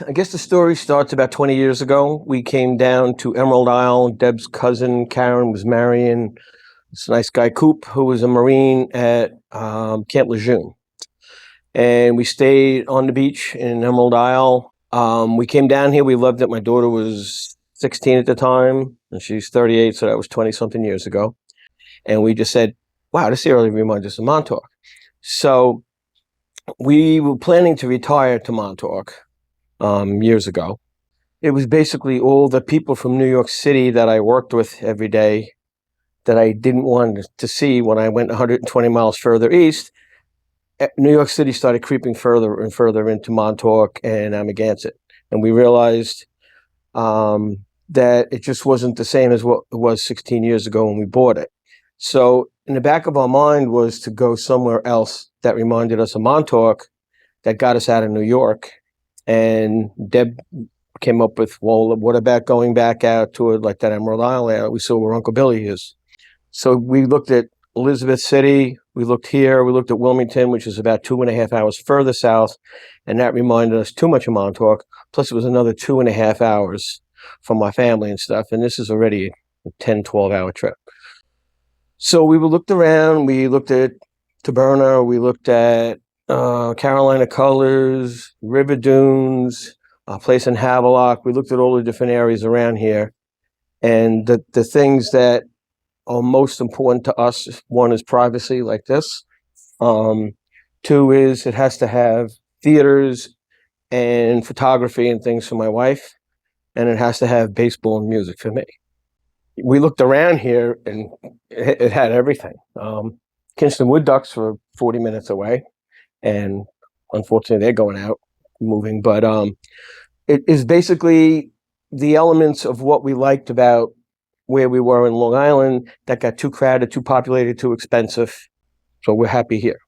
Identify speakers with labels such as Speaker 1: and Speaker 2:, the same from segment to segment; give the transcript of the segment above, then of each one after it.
Speaker 1: I guess the story starts about 20 years ago. We came down to Emerald Isle. Deb's cousin Karen was marrying this nice guy Coop, who was a Marine at Camp Lejeune. And we stayed on the beach in Emerald Isle. We came down here. We loved it. My daughter was 16 at the time, and she's 38, so that was 20-something years ago. And we just said, wow, this area reminds us of Montauk. So we were planning to retire to Montauk years ago. It was basically all the people from New York City that I worked with every day that I didn't want to see when I went 120 miles further east. New York City started creeping further and further into Montauk and Amagansett. And we realized that it just wasn't the same as what it was 16 years ago when we bought it. So in the back of our mind was to go somewhere else that reminded us of Montauk, that got us out of New York. And Deb came up with, well, what about going back out to like that Emerald Isle area we saw where Uncle Billy is? So we looked at Elizabeth City, we looked here, we looked at Wilmington, which is about 2.5 hours further south, and that reminded us too much of Montauk. Plus it was another 2.5 hours from my family and stuff, and this is already a 10, 12-hour trip. So we looked around, we looked at Taberna, we looked at Carolina Colors, River Dunes, a place in Havelock. We looked at all the different areas around here. And the things that are most important to us, one is privacy like this. Two is it has to have theaters and photography and things for my wife. And it has to have baseball and music for me. We looked around here and it had everything. Kinston Wood Ducks were 40 minutes away. And unfortunately, they're going out, moving. But it is basically the elements of what we liked about where we were in Long Island that got too crowded, too populated, too expensive. So we're happy here.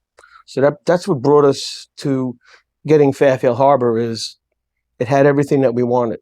Speaker 1: So that's what brought us to getting Fairfield Harbour. Is it had everything that we wanted.